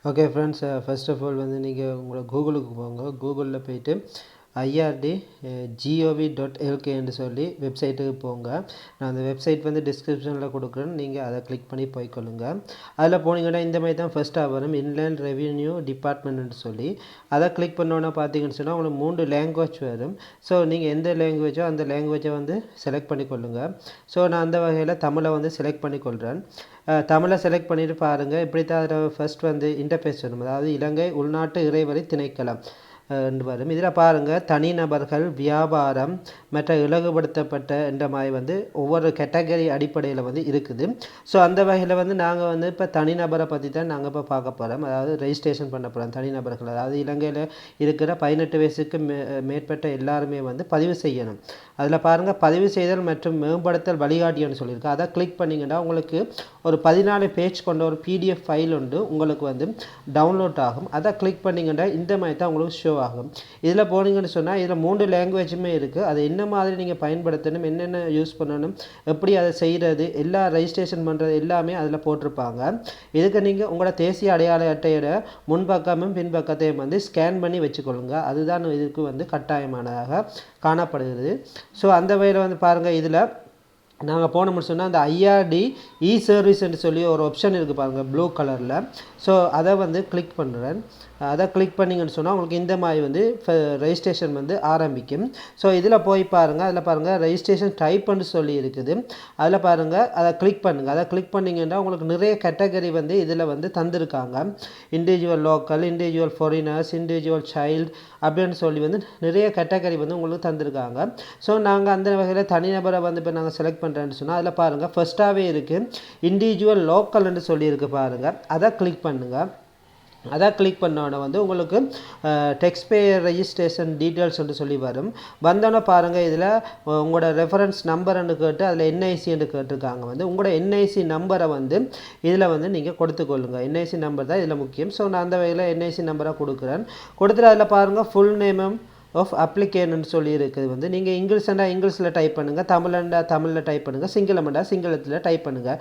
Okay friends, first of all வந்து நீங்கள் உங்களை கூகுளுக்கு போங்க. கூகுளில் போய்ட்டு ird.gov.lk என்று சொல்லி வெப்சைட்டுக்கு போங்க. நான் அந்த வெப்சைட் வந்து டிஸ்கிரிப்ஷனில் கொடுக்குறேன், நீங்கள் அதை கிளிக் பண்ணி போய்க்கொள்ளுங்க. அதில் போனீங்கன்னா இந்த மாதிரி தான் ஃபஸ்ட்டாக வரும், இன்லேண்ட் ரெவென்யூ டிபார்ட்மெண்ட்னு சொல்லி. அதை கிளிக் பண்ணோன்னா பார்த்தீங்கன்னு சொன்னால் உங்களுக்கு 3 லாங்குவேஜ் வரும். ஸோ நீங்கள் எந்த லாங்குவேஜோ அந்த லாங்குவேஜை வந்து செலக்ட் பண்ணிக்கொள்ளுங்க. ஸோ நான் அந்த வகையில் தமிழை வந்து செலக்ட் பண்ணிக்கொள்கிறேன். தமிழை செலக்ட் பண்ணிவிட்டு பாருங்கள். இப்படி தான் அதில் ஃபஸ்ட் வந்து இன்டர்ஃபேஸ் வரும், அதாவது இலங்கை உள்நாட்டு இறைவரி திணைக்களம் வரும். இதில் பாருங்கள், தனிநபர்கள், வியாபாரம் மற்ற இலகுபடுத்தப்பட்ட என்ற மாதிரி வந்து ஒவ்வொரு கேட்டகரி அடிப்படையில் வந்து இருக்குது. ஸோ அந்த வகையில் வந்து நாங்கள் வந்து இப்போ தனிநபரை பற்றி தான் நாங்கள் இப்போ பார்க்க போகிறோம். அதாவது ரெஜிஸ்ட்ரேஷன் பண்ண போகிறோம் தனிநபர்கள். அதாவது இலங்கையில் இருக்கிற 18 வயசுக்கு மேற்பட்ட எல்லாருமே வந்து பதிவு செய்யணும். அதில் பாருங்கள், பதிவு செய்தல் மற்றும் மேம்படுத்தல் வழிகாட்டின்னு சொல்லியிருக்கு. அதை கிளிக் பண்ணிங்கன்னா உங்களுக்கு ஒரு 14 பேஜ் கொண்ட ஒரு பிடிஎஃப் ஃபைல் உண்டு, உங்களுக்கு வந்து டவுன்லோட் ஆகும். அதை கிளிக் பண்ணிங்கன்னா இந்த மாதிரி தான் உங்களுக்கு ஷோ ஆகும். இதில் போனீங்கன்னு சொன்னால் இதில் 3 லாங்குவேஜுமே இருக்குது. அது என்ன மாதிரி நீங்கள் பயன்படுத்தணும், என்னென்ன யூஸ் பண்ணணும், எப்படி அதை செய்கிறது, எல்லா ரெஜிஸ்ட்ரேஷன் பண்ணுறது எல்லாமே அதில் போட்டிருப்பாங்க. இதுக்கு நீங்கள் உங்களோட தேசிய அடையாள அட்டையோட முன்பக்கமும் பின்பக்கத்தையும் வந்து ஸ்கேன் பண்ணி வச்சுக்கொள்ளுங்க. அதுதான் இதுக்கு வந்து கட்டாயமானதாக காணப்படுகிறது. ஸோ அந்த வகையில் வந்து பாருங்கள், இதில் நாங்கள் போனோம்னு சொன்னால் அந்த ஐஆர்டி சர்வீஸ்ன்னு சொல்லி ஒரு ஆப்ஷன் இருக்குது பாருங்கள், ப்ளூ கலரில். ஸோ அதை வந்து கிளிக் பண்ணுறேன். அதை கிளிக் பண்ணிங்கன்னு சொன்னால் உங்களுக்கு இந்த மாதிரி வந்து ரெஜிஸ்ட்ரேஷன் வந்து ஆரம்பிக்கும். ஸோ இதில் போய் பாருங்கள், அதில் பாருங்கள் ரெஜிஸ்ட்ரேஷன் டைப்னு சொல்லி இருக்குது. அதில் பாருங்கள், அதை கிளிக் பண்ணுங்கள். அதை கிளிக் பண்ணிங்கன்னா உங்களுக்கு நிறைய கேட்டகரி வந்து இதில் வந்து தந்திருக்காங்க. Individual local, individual foreigners, individual child அப்படின்னு சொல்லி வந்து நிறைய கேட்டகரி வந்து உங்களுக்கு தந்திருக்காங்க. ஸோ நாங்கள் அந்த வகையில் தனிநபரை வந்து இப்போ நாங்கள் செலக்ட் பண்ணுறேன்னு சொன்னால் அதில் பாருங்கள் ஃபஸ்ட்டாகவே இருக்குது இண்டிவிஜுவல் லோக்கல்னு சொல்லியிருக்கு பாருங்கள். அதை கிளிக் பண்ணுங்கள். அதை கிளிக் பண்ணோன்னே வந்து உங்களுக்கு டெக்ஸ்பேயர் ரெஜிஸ்ட்ரேஷன் டீட்டெயில்ஸ்ன்னு சொல்லி வரும். வந்தோன்னே பாருங்கள், இதில் உங்களோட ரெஃபரன்ஸ் நம்பர்ன்னு கேட்டு அதில் என்ஐசின்னு கேட்டிருக்காங்க. வந்து உங்களோட என்ஐசி நம்பரை வந்து இதில் வந்து நீங்கள் கொடுத்துக்கொள்ளுங்க. என்ஐசி நம்பர் தான் இதில் முக்கியம். ஸோ நான் அந்த வகையில் என்ஐசி நம்பரை கொடுக்குறேன். கொடுத்துட்டு அதில் பாருங்கள் ஃபுல் நேமும் ஆஃப் அப்ளிகேன்னு சொல்லி இருக்குது. வந்து நீங்கள் இங்கிலீஷ்ண்டா இங்கிலீஷில் டைப் பண்ணுங்கள், தமிழண்டா தமிழில் டைப் பண்ணுங்கள், சிங்களம்ண்டா சிங்களத்தில் டைப் பண்ணுங்கள்.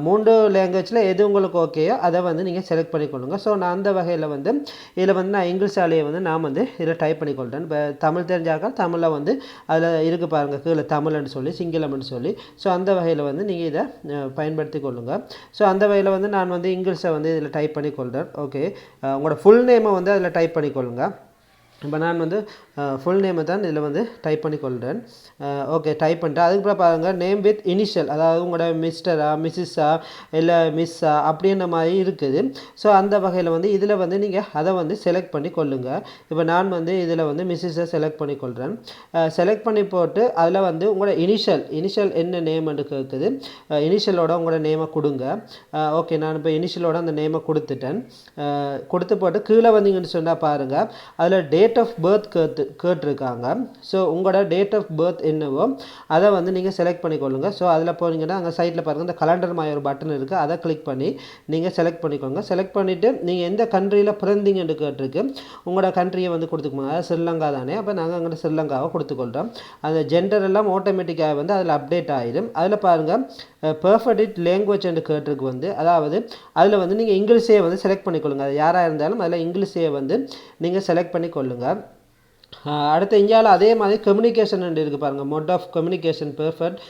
3 லாங்குவேஜில் எது உங்களுக்கு ஓகேயோ அதை வந்து நீங்கள் செலக்ட் பண்ணிக்கொள்ளுங்க. ஸோ நான் அந்த வகையில் வந்து இதில் வந்து நான் இங்கிலீஷாலேயே வந்து நான் வந்து இதில் டைப் பண்ணிக்கொள்கிறேன். இப்போ தமிழ் தெரிஞ்சாக்க தமிழில் வந்து அதில் இருக்குது பாருங்கள் கீழே தமிழ்னு சொல்லி சிங்களம்னு சொல்லி. ஸோ அந்த வகையில் வந்து நீங்கள் இதை பயன்படுத்தி கொள்ளுங்கள். ஸோ அந்த வகையில் வந்து நான் வந்து இங்கிலீஷை வந்து இதில் டைப் பண்ணிக்கொள்கிறேன். ஓகே, உங்களோட ஃபுல் நேமை வந்து அதில் டைப் பண்ணிக்கொள்ளுங்கள். இப்போ நான் வந்து ஃபுல் நேமை தான் இதில் வந்து டைப் பண்ணிக்கொள்கிறேன். ஓகே, டைப் பண்ணிட்டு அதுக்கப்புறம் பாருங்கள் நேம் வித் இனிஷியல், அதாவது உங்களோட மிஸ்டரா மிஸ்ஸா இல்லை மிஸ்ஸா அப்படின்ற மாதிரி இருக்குது. ஸோ அந்த வகையில் வந்து இதில் வந்து நீங்கள் அதை வந்து செலக்ட் பண்ணி கொள்ளுங்கள். இப்போ நான் வந்து இதில் வந்து மிஸ்ஸஸை செலக்ட் பண்ணிக்கொள்கிறேன். செலக்ட் பண்ணி போட்டு அதில் வந்து உங்களோட இனிஷியல் என்ன நேம்னு கேட்குது. இனிஷியலோட உங்களோட நேமை கொடுங்க. ஓகே, நான் இப்போ இனிஷியலோட அந்த நேமை கொடுத்துட்டேன். கொடுத்து போட்டு கீழே வந்தீங்கன்னு சொன்னால் பாருங்கள், அதில் டேட் ஆஃப் பர்த் கேட்டிருக்காங்க. ஸோ உங்களோட டேட் ஆஃப் பர்த் என்னவோ அதை வந்து நீங்கள் செலக்ட் பண்ணிக்கொள்ளுங்க. ஸோ அதில் போனீங்கன்னா அங்கே சைட்டில் பாருங்கள் இந்த கலண்டர் மாதிரி ஒரு பட்டன் இருக்குது. அதை கிளிக் பண்ணி நீங்கள் செலக்ட் பண்ணிக்கோங்க. செலக்ட் பண்ணிவிட்டு நீங்கள் எந்த கண்ட்ரியில் பிறந்தீங்கன்னு கேட்டிருக்கு. உங்களோட கண்ட்ரியை வந்து கொடுத்துக்கோங்க. அதாவது ஸ்ரீலங்கா தானே, அப்போ நாங்கள் அங்கே ஸ்ரீலங்காவை கொடுத்துக்கொள்கிறோம். அந்த ஜெண்டர் எல்லாம் ஆட்டோமேட்டிக்காக வந்து அதில் அப்டேட் ஆகிடும். அதில் பாருங்கள் பெர்ஃபெக்ட் லாங்குவேஜ் என்று கேட்டிருக்கு. வந்து அதாவது அதில் வந்து நீங்கள் இங்கிலீஷே வந்து செலக்ட் பண்ணிக்கொள்ளுங்க. அது யாராக இருந்தாலும் அதில் இங்கிலீஷே வந்து நீங்கள் செலக்ட் பண்ணிக்கொள்ளுங்க. அடுத்து இந்தியாவில் அதே மாதிரி கம்யூனிகேஷன் இருக்குது பாருங்கள், mode of communication perfect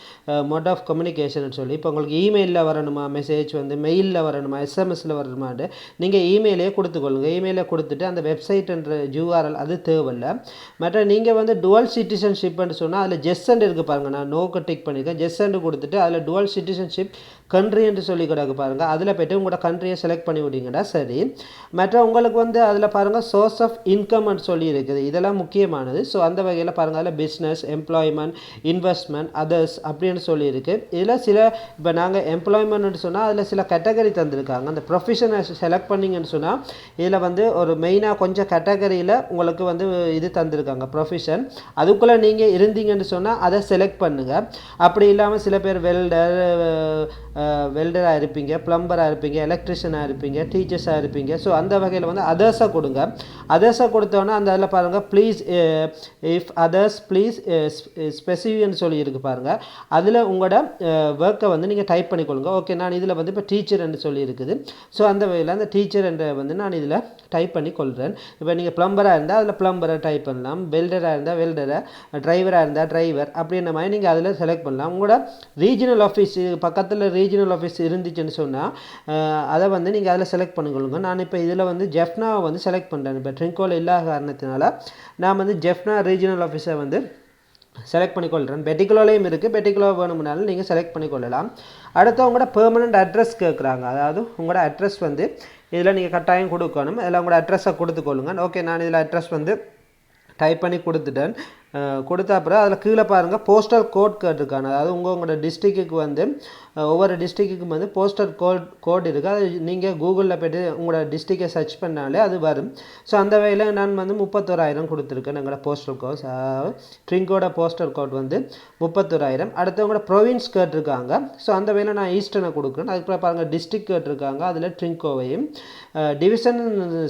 mode of communication சொல்லி. இப்போ உங்களுக்கு இமெயிலில் வரணுமா மெசேஜ், வந்து மெயிலில் வரணுமா எஸ்எம்எஸில் வரணுமாட்டு நீங்கள் இமெயிலே கொடுத்துக்கொள்ளுங்க. இமெயிலை கொடுத்துட்டு அந்த வெப்சைட்ன்ற யூஆர்எல் அது தேவையில்லை. மற்ற நீங்கள் வந்து டுவல் சிட்டிசன்ஷிப்னு சொன்னால் அதில் ஜெஸ்ஸண்ட் இருக்குது பாருங்கள், நான் நோக்கு டிக் பண்ணியிருக்கேன். ஜெஸ்ஸண்ட் கொடுத்துட்டு அதில் டுவல் சிட்டிசன்ஷிப் கண்ட்ரி என்று சொல்லி கிடக்கு பாருங்கள். அதில் போய்ட்டு உங்களோட கண்ட்ரியை செலக்ட் பண்ணி விட்டீங்கன்னா சரி. மற்ற உங்களுக்கு வந்து அதில் பாருங்கள் சோர்ஸ் ஆஃப் இன்கம்னு சொல்லி இருக்குது. இதெல்லாம் முக்கியமானது. ஸோ அந்த வகையில் பாருங்கள் அதில் பிஸ்னஸ், எம்ப்ளாய்மெண்ட், இன்வெஸ்ட்மெண்ட், அதர்ஸ் அப்படின்னு சொல்லியிருக்கு. இதில் சில இப்போ நாங்கள் எம்ப்ளாய்மெண்ட்னு சொன்னால் அதில் சில கேட்டகரி தந்திருக்காங்க. அந்த ப்ரொஃபஷனை செலக்ட் பண்ணிங்கன்னு சொன்னால் இதில் வந்து ஒரு மெயினாக கொஞ்சம் கேட்டகரியில் உங்களுக்கு வந்து இது தந்திருக்காங்க ப்ரொஃபஷன். அதுக்குள்ளே நீங்கள் இருந்தீங்கன்னு சொன்னால் அதை செலக்ட் பண்ணுங்கள். அப்படி இல்லாமல் சில பேர் வெல்டராக இருப்பீங்க, ப்ளம்பராக இருப்பீங்க, எலக்ட்ரிஷியனாக இருப்பீங்க, டீச்சர்ஸாக இருப்பீங்க. ஸோ அந்த வகையில் வந்து அதர்ஸாக கொடுங்க. அதர்ஸாக கொடுத்தோன்னா அந்த அதில் பாருங்கள் ப்ளீஸ் இஃப் அதர்ஸ் ப்ளீஸ் ஸ்பெசிஃபிக்னு சொல்லி இருக்கு பாருங்கள். அதில் உங்களோட ஒர்க்கை வந்து நீங்கள் டைப் பண்ணிக்கொள்ளுங்க. ஓகே, நான் இதில் வந்து இப்போ டீச்சர்ன்னு சொல்லி இருக்குது. ஸோ அந்த வகையில் அந்த டீச்சர் என்ற வந்து நான் இதில் டைப் பண்ணி கொள்கிறேன். இப்போ நீங்கள் ப்ளம்பராக இருந்தால் அதில் ப்ளம்பரை டைப் பண்ணலாம், வெல்டராக இருந்தால் வெல்டரை, டிரைவராக இருந்தால் டிரைவர் அப்படின்ற மாதிரி நீங்கள் அதில் செலக்ட் பண்ணலாம். உங்களோட ரீஜனல் ஆஃபீஸ் பக்கத்தில் ரீஜனல் ஆஃபீஸ் இருந்துச்சுன்னு சொன்னால் அதை வந்து நீங்கள் அதில் செலக்ட் பண்ணிக்கொள்ளுங்க. நான் இப்போ இதில் வந்து ஜெஃப்னாவை வந்து செலக்ட் பண்ணுறேன். இப்போ ட்ரிங்கோவில் இல்லாத காரணத்தினால நான் வந்து ஜெஃப்னா ரீஜனல் ஆஃபீஸை வந்து செலக்ட் பண்ணிக்கொள்கிறேன். பெட்டிகுலர்லேயும் இருக்குது, பெட்டிகுலர் வேணும்னாலும் நீங்கள் செலக்ட் பண்ணிக்கொள்ளலாம். அடுத்து உங்களோட பெர்மனண்ட் அட்ரஸ் கேட்குறாங்க. அதாவது உங்களோட அட்ரஸ் வந்து இதில் நீங்கள் கட்டாயம் கொடுக்கணும். அதில் உங்களோட அட்ரஸை கொடுத்துக்கொள்ளுங்க. ஓகே, நான் இதில் அட்ரஸ் வந்து டைப் பண்ணி கொடுத்துட்டேன். கொடுத்த அப்புறம் அதில் கீழே பாருங்கள் போஸ்டல் கோட் கேட்டிருக்காங்க. அதாவது உங்களோட டிஸ்ட்ரிக்ட்டுக்கு வந்து ஒவ்வொரு டிஸ்ட்ரிக்ட்டுக்கும் வந்து போஸ்டல் கோட் இருக்குது. அது நீங்கள் கூகுளில் போய்ட்டு உங்களோட டிஸ்ட்ரிக்டை சர்ச் பண்ணாலே அது வரும். ஸோ அந்த வகையில் நான் வந்து 31,000 கொடுத்துருக்கேன். எங்களோட போஸ்டல் கோட், ட்ரிங்கோட போஸ்டல் கோட் வந்து 31,000. அடுத்து உங்களோட ப்ரொவின்ஸ் கேட்டிருக்காங்க. ஸோ அந்த வகையில் நான் ஈஸ்டர்னை கொடுக்குறேன். அதுக்கப்புறம் பாருங்கள் டிஸ்ட்ரிக்ட் கேட்டிருக்காங்க, அதில் ட்ரிங்கோவையும். டிவிஷன்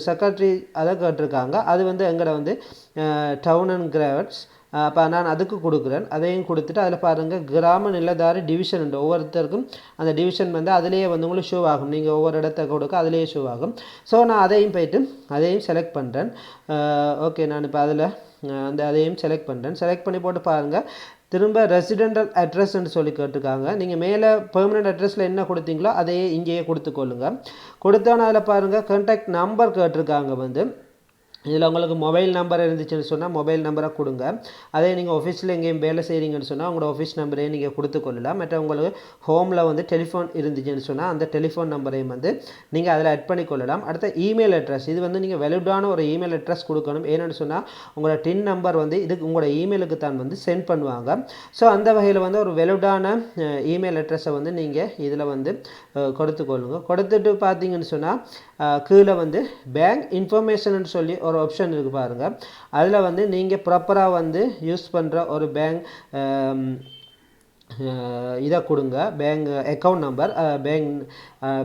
செக்ரட்டரி அதை கேட்டிருக்காங்க, அது வந்து எங்களோட வந்து டவுன் அண்ட் கிராவட்ஸ். அப்போ நான் அதுக்கு கொடுக்குறேன். அதையும் கொடுத்துட்டு அதில் பாருங்கள் கிராம நிலதாரி டிவிஷன் உண்டு. ஒவ்வொருத்தருக்கும் அந்த டிவிஷன் வந்து அதிலேயே வந்து உங்களுக்கு ஷோ ஆகும். நீங்கள் ஒவ்வொரு இடத்த கொடுக்க அதிலேயே ஷோ ஆகும். ஸோ நான் அதையும் போய்ட்டு அதையும் செலக்ட் பண்ணுறேன். ஓகே, நான் இப்போ அதில் அதையும் செலக்ட் பண்ணுறேன். செலக்ட் பண்ணி போட்டு பாருங்கள் திரும்ப ரெசிடென்டல் அட்ரஸ்ன்னு சொல்லி கேட்டிருக்காங்க. நீங்கள் மேலே பெர்மனெண்ட் அட்ரஸில் என்ன கொடுத்தீங்களோ அதையே இங்கேயே கொடுத்துக்கொள்ளுங்க. கொடுத்தோன்னா அதில் பாருங்கள் கான்டாக்ட் நம்பர் கேட்டிருக்காங்க. வந்து இதில் உங்களுக்கு மொபைல் நம்பர் இருந்துச்சுன்னு சொன்னால் மொபைல் நம்பரை கொடுங்க. அதே நீங்கள் ஆஃபீஸில் எங்கேயும் வேலை செய்கிறீங்கன்னு சொன்னால் உங்களோட ஆஃபீஸ் நம்பரையும் நீங்கள் கொடுத்துக்கொள்ளலாம். மற்ற உங்களுக்கு ஹோமில் வந்து டெலிஃபோன் இருந்துச்சுன்னு சொன்னால் அந்த டெலிஃபோன் நம்பரையும் வந்து நீங்கள் அதில் ஆட் பண்ணிக்கொள்ளலாம். அடுத்த இமெயில் அட்ரஸ், இது வந்து நீங்கள் வேலிடான ஒரு இமெயில் அட்ரஸ் கொடுக்கணும். ஏன்னு சொன்னால் உங்களோட டின் நம்பர் வந்து இதுக்கு உங்களோட இமெயிலுக்கு தான் வந்து சென்ட் பண்ணுவாங்க. ஸோ அந்த வகையில் வந்து ஒரு வேலிடான இமெயில் அட்ரஸை வந்து நீங்கள் இதில் வந்து கொடுத்துக்கொள்ளுங்க. கொடுத்துட்டு பார்த்தீங்கன்னு சொன்னால் கீழே வந்து பேங்க் இன்ஃபர்மேஷன் சொல்லி ஒரு ஆப்ஷன் இருக்குது பாருங்கள். அதில் வந்து நீங்கள் ப்ராப்பராக வந்து யூஸ் பண்ணுற ஒரு பேங்க் இதை கொடுங்க. பேங்க் அக்கௌண்ட் நம்பர்,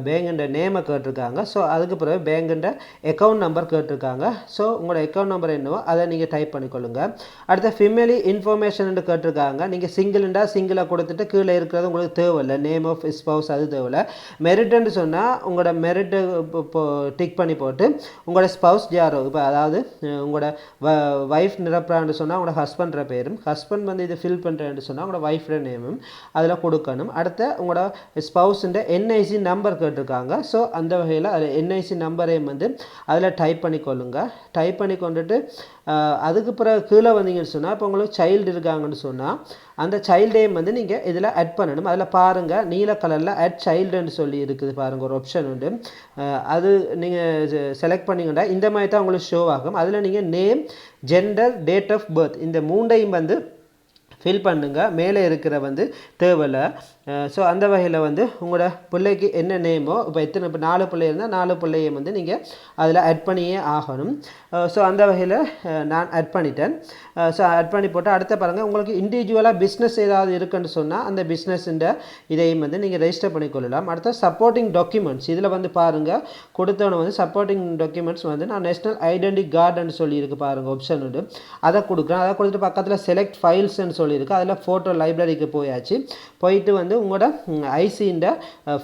பேங்குன்ற நேமை கேட்டிருக்காங்க. ஸோ அதுக்கு பிறகு பேங்குன்ற அக்கௌண்ட் நம்பர் கேட்டிருக்காங்க. ஸோ உங்களோட அக்கௌண்ட் நம்பர் என்னவோ அதை நீங்கள் டைப் பண்ணிக்கொள்ளுங்க. அடுத்த ஃபெமிலி இன்ஃபர்மேஷன் கேட்டிருக்காங்க. நீங்கள் சிங்கிள்ண்டா சிங்கிளை கொடுத்துட்டு கீழே இருக்கிறது உங்களுக்கு தேவையில்லை. நேம் ஆஃப் ஸ்பவுஸ் அது தேவையில்லை. மெரிட்னு சொன்னால் உங்களோட மெரிட்டு டிக் பண்ணி போட்டு உங்களோட ஸ்பவுஸ் யாரோ, இப்போ அதாவது உங்களோட ஒய்ஃப் நிரப்புறான்னு சொன்னால் உங்களோட ஹஸ்பண்ட்ற பேரும், ஹஸ்பண்ட் வந்து இது ஃபில் பண்ணுறேன்னு சொன்னால் உங்களோட ஒய்ஃப்ற நேமும் அதில் கொடுக்கணும். அடுத்த உங்களோட ஸ்பவுஸுன்ற என்ஐசி நம்பர் கேட்டிருக்காங்க. ஸோ அந்த வகையில் அதில் என்ஐசி நம்பரையும் வந்து அதில் டைப் பண்ணிக்கொள்ளுங்க. டைப் பண்ணி கொண்டுட்டு அதுக்கு பிறகு கீழே வந்தீங்கன்னு சொன்னால் இப்போ உங்களுக்கு சைல்டு இருக்காங்கன்னு சொன்னால் அந்த சைல்டையும் வந்து நீங்கள் இதில் ஆட் பண்ணணும். அதில் பாருங்கள் நீல கலரில் ஆட் சைல்டுன்னு சொல்லி இருக்குது பாருங்கள், ஒரு ஆப்ஷன் உண்டு. அது நீங்கள் செலக்ட் பண்ணிங்கன்னா இந்த மாதிரி தான் உங்களுக்கு ஷோ ஆகும். அதில் நீங்கள் name, gender, date of birth இந்த மூண்டையும் வந்து ஃபில் பண்ணுங்க. மேலே இருக்கிற வந்து தேவையில்லை. ஸோ அந்த வகையில் வந்து உங்களோட பிள்ளைக்கு என்ன நேமோ, இப்போ இப்போ 4 பிள்ளை இருந்தால் 4 பிள்ளையும் வந்து நீங்கள் அதில் ஆட் பண்ணியே ஆகணும். ஸோ அந்த வகையில் நான் ஆட் பண்ணிட்டேன். ஸோ ஆட் பண்ணி போட்டு அடுத்த பாருங்கள் உங்களுக்கு இண்டிவிஜுவலாக பிஸ்னஸ் ஏதாவது இருக்குன்னு சொன்னால் அந்த பிஸ்னஸ்ன்ற இதையும் வந்து நீங்கள் ரெஜிஸ்டர் பண்ணிக்கொள்ளலாம். அடுத்த சப்போர்ட்டிங் டாக்குமெண்ட்ஸ் இதில் வந்து பாருங்கள் கொடுத்தவன வந்து சப்போர்ட்டிங் டாக்குமெண்ட்ஸ் வந்து நான் நேஷ்னல் ஐடென்டி கார்டுன்னு சொல்லியிருக்கு பாருங்கள் ஆப்ஷன் உண்டு. அதை கொடுக்குறேன். அதை கொடுத்துட்டு பக்கத்தில் செலக்ட் ஃபைல்ஸ்ன்னு சொல்லியிருக்கு. அதில் ஃபோட்டோ லைப்ரரிக்கு போயாச்சு. போயிட்டு வந்து உங்களோட ஐசின்ற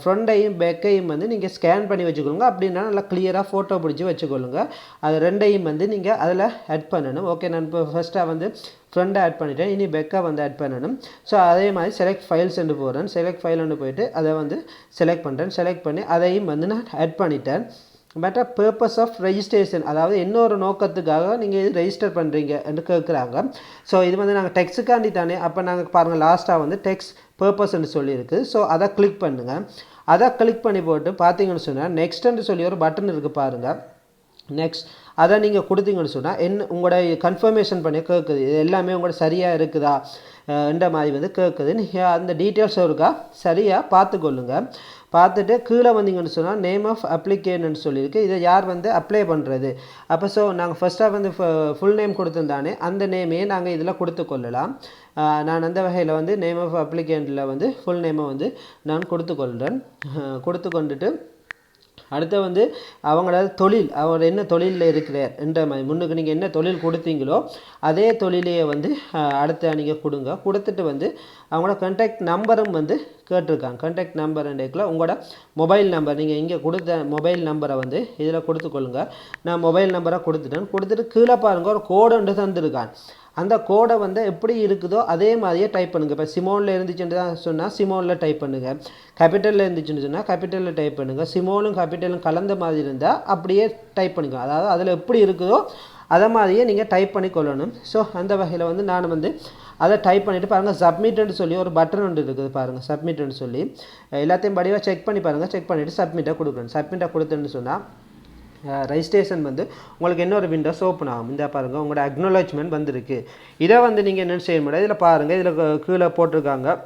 ஃப்ரண்டையும் பேக்கையும் வந்து நீங்கள் ஸ்கேன் பண்ணி வச்சுக்கொள்ளுங்க. அப்படின்னா நல்லா கிளியராக ஃபோட்டோ பிடிச்சி வச்சுக்கொள்ளுங்க. அது ரெண்டையும் வந்து நீங்கள் அதில் ஆட் பண்ணணும். ஓகே, நான் இப்போ ஃபஸ்ட்டாக வந்து ஃப்ரண்டை ஆட் பண்ணிட்டேன். இனி பெக்கை வந்து ஆட் பண்ணணும். ஸோ அதே மாதிரி செலக்ட் ஃபைல்ஸ் போகிறேன். செலக்ட் ஃபைல் போயிட்டு அதை வந்து செலக்ட் பண்ணுறேன். செலக்ட் பண்ணி அதையும் வந்து நான் ஆட் பண்ணிட்டேன். பட் பர்பஸ் ஆஃப் ரெஜிஸ்ட்ரேஷன், அதாவது இன்னொரு நோக்கத்துக்காக நீங்கள் இது ரெஜிஸ்டர் பண்ணுறீங்க என்று கேட்குறாங்க. ஸோ இது வந்து நாங்கள் டெக்ஸுக்காண்டி தானே. அப்போ நாங்கள் பாருங்கள் லாஸ்ட்டாக வந்து டெக்ஸ் பர்பஸ்ன்னு சொல்லியிருக்கு. ஸோ அதை கிளிக் பண்ணுங்கள். அதை கிளிக் பண்ணி போட்டு பார்த்தீங்கன்னு சொன்னால் நெக்ஸ்ட்டுன்னு சொல்லி ஒரு பட்டன் இருக்குது பாருங்கள். நெக்ஸ்ட் அதை நீங்கள் கொடுத்தீங்கன்னு சொன்னால் உங்களோட கன்ஃபர்மேஷன் பண்ணி கேட்குது. இது எல்லாமே உங்களோட சரியாக இருக்குதா என்ற மாதிரி வந்து கேட்குது. நீங்கள் அந்த டீட்டெயில்ஸ் இருக்கா சரியாக பார்த்துக்கொள்ளுங்க. பார்த்துட்டு கீழே வந்தீங்கன்னு சொன்னால் நேம் ஆஃப் அப்ளிகேன்னு சொல்லியிருக்கு. இதை யார் வந்து அப்ளை பண்ணுறது. அப்போ ஸோ நாங்கள் ஃபஸ்ட்டாக வந்து ஃபுல் நேம் கொடுத்துருந்தானே அந்த நேமையே நாங்கள் இதில் கொடுத்துக்கொள்ளலாம். நான் அந்த வகையில் வந்து நேம் ஆஃப் அப்ளிகேண்டில் வந்து ஃபுல் நேமை வந்து நான் கொடுத்துக்கொள்கிறேன். கொடுத்து கொண்டுட்டு அடுத்து வந்து அவங்களோட தொழில், அவர் என்ன தொழிலில் இருக்கிறார் என்ற மாதிரி முன்னுக்கு நீங்கள் என்ன தொழில் கொடுத்தீங்களோ அதே தொழிலையே வந்து அடுத்த நீங்கள் கொடுங்க. கொடுத்துட்டு வந்து அவங்களோட கான்டாக்ட் நம்பரும் வந்து கேட்டிருக்காங்க. கான்டாக்ட் நம்பர்ன்றதுக்குள்ள உங்களோட மொபைல் நம்பர் நீங்கள் இங்கே கொடுத்த மொபைல் நம்பரை வந்து இதில் கொடுத்துக்கொள்ளுங்க. நான் மொபைல் நம்பரை கொடுத்துட்டேன். கொடுத்துட்டு கீழே பாருங்கள் ஒரு கோடு ஒன்று தந்துருக்கான். அந்த கோடை வந்து எப்படி இருக்குதோ அதே மாதிரியே டைப் பண்ணுங்கள். இப்போ சிமோனில் இருந்துச்சுன்னு தான் சொன்னால் சிமோனில் டைப் பண்ணுங்கள். கேபிட்டலில் இருந்துச்சுன்னு சொன்னால் கேபிட்டலில் டைப் பண்ணுங்கள். சிமோனும் கேபிட்டலும் கலந்த மாதிரி இருந்தால் அப்படியே டைப் பண்ணிக்கலாம். அதாவது அதில் எப்படி இருக்குதோ அதை மாதிரியே நீங்கள் டைப் பண்ணி கொள்ளணும். ஸோ அந்த வகையில் வந்து நான் வந்து அதை டைப் பண்ணிவிட்டு பாருங்கள், சப்மிட்னு சொல்லி ஒரு பட்டன் ஒன்று இருக்குது பாருங்கள். சப்மிட்னு சொல்லி எல்லாத்தையும் படிவாக செக் பண்ணி பாருங்கள். செக் பண்ணிவிட்டு சப்மிட்டாக கொடுக்கணும். சப்மிட்டாக கொடுத்தேன்னு சொன்னால் ரெஜிஸ்ட்ரேஷன் வந்து உங்களுக்கு இன்னொரு விண்டோஸ் ஓப்பன் ஆகும். இந்த பாருங்கள் உங்களோட அக்னாலஜ்மெண்ட் வந்திருக்கு. இதை வந்து நீங்கள் என்ன செய்ய முடியாது. இதில் பாருங்கள், இதில் கீழே போட்டிருக்காங்க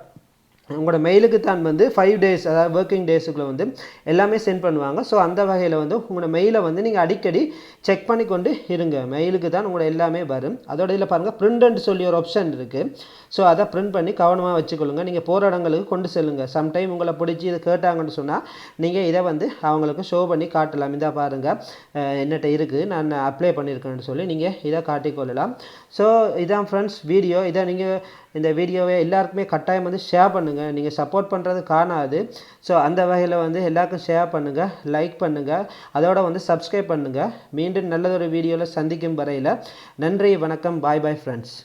உங்களோட மெயிலுக்கு தான் வந்து 5 days அதாவது ஒர்க்கிங் டேஸுக்குள்ளே வந்து எல்லாமே சென்ட் பண்ணுவாங்க. ஸோ அந்த வகையில் வந்து உங்களோட மெயிலை வந்து நீங்கள் அடிக்கடி செக் பண்ணி கொண்டு இருங்க. மெயிலுக்கு தான் உங்களோட எல்லாமே வரும். அதோட இதில் பாருங்கள் பிரிண்ட்னு சொல்லி ஒரு ஆப்ஷன் இருக்குது. ஸோ அதை பிரிண்ட் பண்ணி கவனமாக வச்சுக்கொள்ளுங்க. நீங்கள் போகிற இடங்களுக்கு கொண்டு செல்லுங்கள். சம்டைம் உங்களை பிடிச்சி இதை கேட்டாங்கன்னு சொன்னால் நீங்கள் இதை வந்து அவங்களுக்கு ஷோ பண்ணி காட்டலாம். இந்த பாருங்கள் என்னட்ட இருக்குது, நான் அப்ளை பண்ணியிருக்கேன்னு சொல்லி நீங்கள் இதை காட்டிக்கொள்ளலாம். ஸோ இதான் ஃப்ரெண்ட்ஸ் வீடியோ. இதை நீங்கள் இந்த வீடியோவை எல்லாருக்குமே கட்டாயம் வந்து ஷேர் பண்ணுங்கள். நீங்கள் சப்போர்ட் பண்ணுறது காணாது. ஸோ அந்த வகையில் வந்து எல்லாருக்கும் ஷேர் பண்ணுங்கள், லைக் பண்ணுங்கள், அதோட வந்து சப்ஸ்கிரைப் பண்ணுங்கள். மீண்டும் நல்லதொரு வீடியோவில் சந்திக்கும் வரையில் நன்றி, வணக்கம், பாய் பாய் ஃப்ரெண்ட்ஸ்.